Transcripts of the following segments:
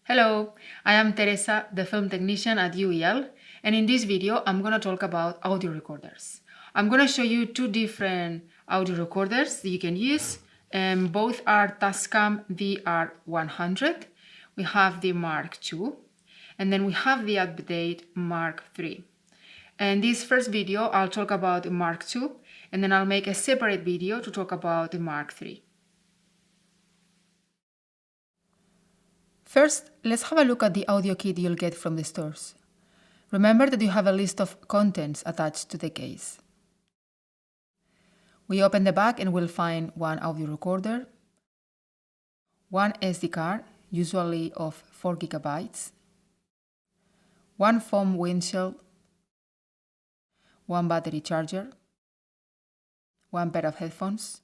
Hello, I am Teresa, the film technician at UEL, and in this video I'm going to talk about audio recorders. I'm going to show you two different audio recorders that you can use. Both are Tascam DR-100. We have the Mark II, and then we have the update Mark III. In this first video I'll talk about the Mark II, and then I'll make a separate video to talk about the Mark III. First, let's have a look at the audio kit you'll get from the stores. Remember that you have a list of contents attached to the case. We open the back and we'll find one audio recorder, one SD card, usually of 4 GB, one foam windshield, one battery charger, one pair of headphones,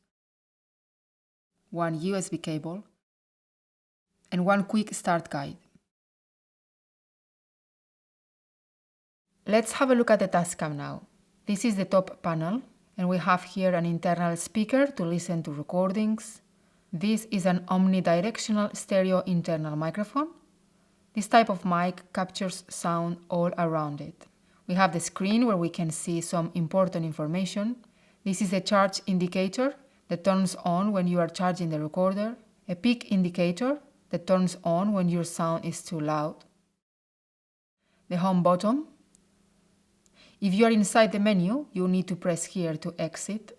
one USB cable, and one quick start guide. Let's have a look at the Tascam now. This is the top panel, and we have here an internal speaker to listen to recordings. This is an omnidirectional stereo internal microphone. This type of mic captures sound all around it. We have the screen where we can see some important information. This is a charge indicator that turns on when you are charging the recorder, a peak indicator that turns on when your sound is too loud, the home button. If you are inside the menu, you need to press here to exit,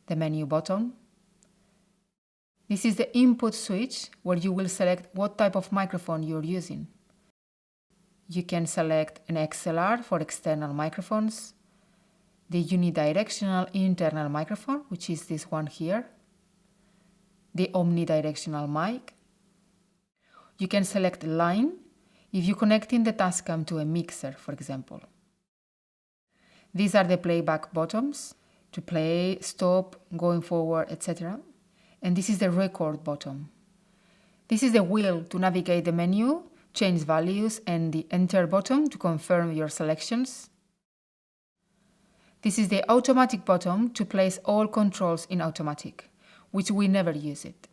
the menu button. This is the input switch where you will select what type of microphone you're using. You can select an XLR for external microphones, the unidirectional internal microphone, which is this one here, the omnidirectional mic. You can select line if you're connecting the Tascam to a mixer, for example. These are the playback buttons to play, stop, going forward, etc. And this is the record button. This is the wheel to navigate the menu, change values, and the enter button to confirm your selections. This is the automatic button to place all controls in automatic, which we never use it.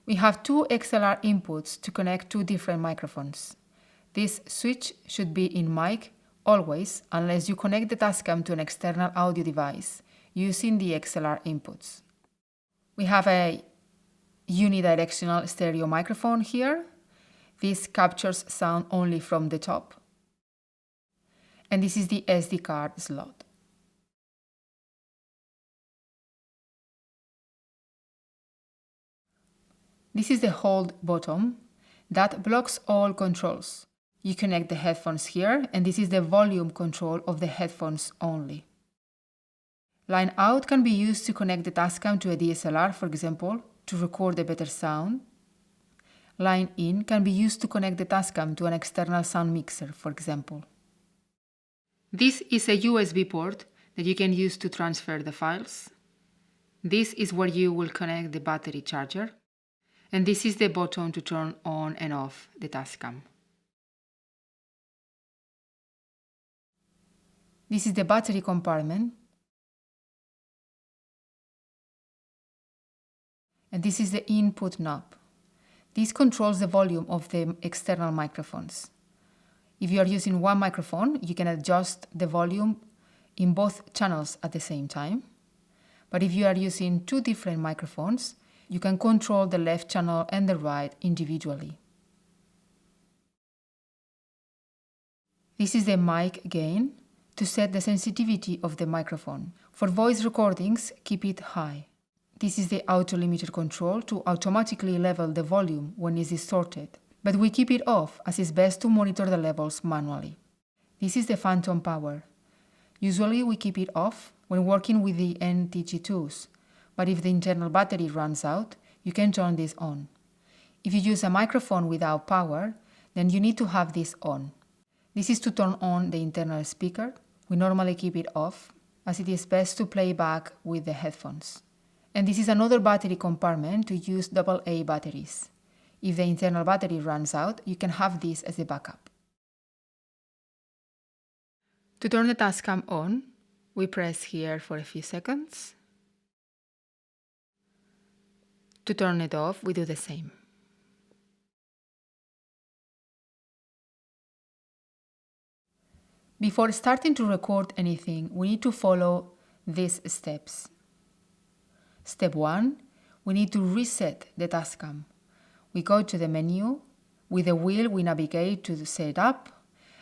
We have two XLR inputs to connect two different microphones. This switch should be in mic always, unless you connect the Tascam to an external audio device using the XLR inputs. We have a unidirectional stereo microphone here. This captures sound only from the top. And this is the SD card slot. This is the hold button that blocks all controls. You connect the headphones here, and this is the volume control of the headphones only. Line out can be used to connect the Tascam to a DSLR, for example, to record a better sound. Line in can be used to connect the Tascam to an external sound mixer, for example. This is a USB port that you can use to transfer the files. This is where you will connect the battery charger. And this is the button to turn on and off the Tascam. This is the battery compartment. And this is the input knob. This controls the volume of the external microphones. If you are using one microphone, you can adjust the volume in both channels at the same time. But if you are using two different microphones, you can control the left channel and the right individually. This is the mic gain to set the sensitivity of the microphone. For voice recordings, keep it high. This is the auto limiter control to automatically level the volume when it's distorted, but we keep it off as it's best to monitor the levels manually. This is the phantom power. Usually we keep it off when working with the NTG2s, but if the internal battery runs out, you can turn this on. If you use a microphone without power, then you need to have this on. This is to turn on the internal speaker. We normally keep it off, as it is best to play back with the headphones. And this is another battery compartment to use AA batteries. If the internal battery runs out, you can have this as a backup. To turn the Tascam on, we press here for a few seconds. To turn it off, we do the same. Before starting to record anything, we need to follow these steps. Step 1, we need to reset the Tascam. We go to the menu, with the wheel we navigate to the setup,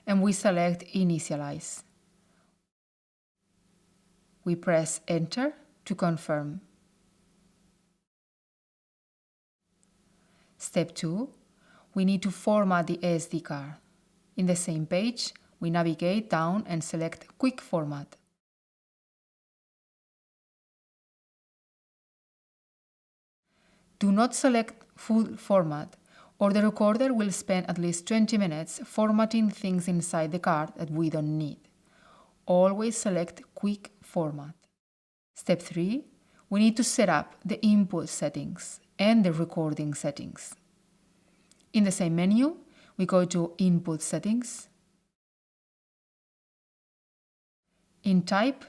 and we select Initialize. We press Enter to confirm. Step 2, we need to format the SD card. In the same page, we navigate down and select Quick Format. Do not select Full Format, or the recorder will spend at least 20 minutes formatting things inside the card that we don't need. Always select Quick Format. Step 3, we need to set up the input settings and the recording settings. In the same menu, we go to Input Settings. In Type,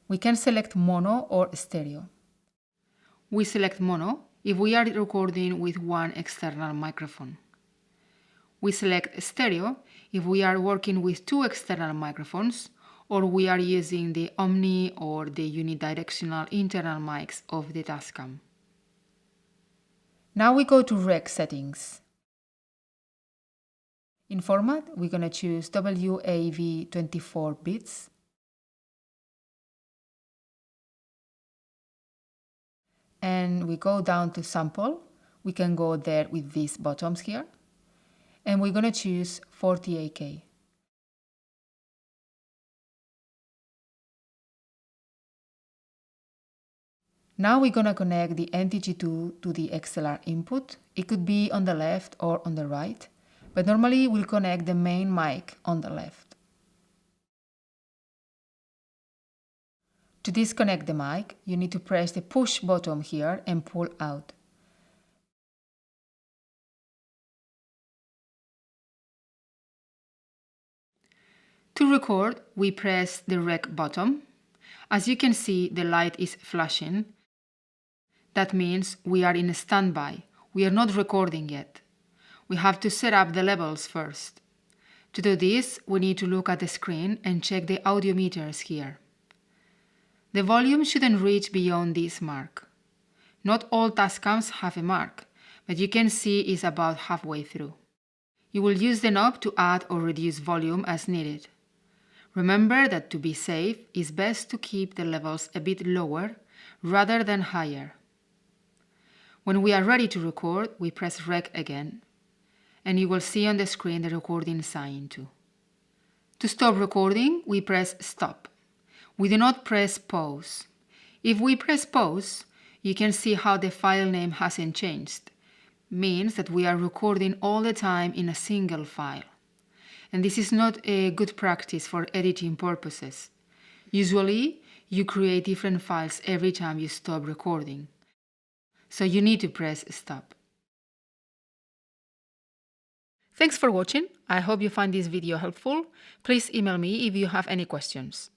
we can select mono or stereo. We select mono if we are recording with one external microphone. We select stereo if we are working with two external microphones or we are using the omni or the unidirectional internal mics of the Tascam. Now we go to Rec Settings. In format, we're going to choose WAV 24 bits. And we go down to sample. We can go there with these buttons here. And we're going to choose 48K. Now we're going to connect the NTG2 to the XLR input. It could be on the left or on the right, but normally we'll connect the main mic on the left. To disconnect the mic, you need to press the push button here and pull out. To record, we press the rec button. As you can see, the light is flashing. That means we are in standby. We are not recording yet. We have to set up the levels first. To do this, we need to look at the screen and check the audio meters here. The volume shouldn't reach beyond this mark. Not all Tascams have a mark, but you can see it's about halfway through. You will use the knob to add or reduce volume as needed. Remember that to be safe, it's best to keep the levels a bit lower rather than higher. When we are ready to record, we press Rec again, and you will see on the screen the recording sign too. To stop recording, we press Stop. We do not press Pause. If we press Pause, you can see how the file name hasn't changed. Means that we are recording all the time in a single file. And this is not a good practice for editing purposes. Usually, you create different files every time you stop recording. So you need to press Stop. Thanks for watching. I hope you find this video helpful. Please email me if you have any questions.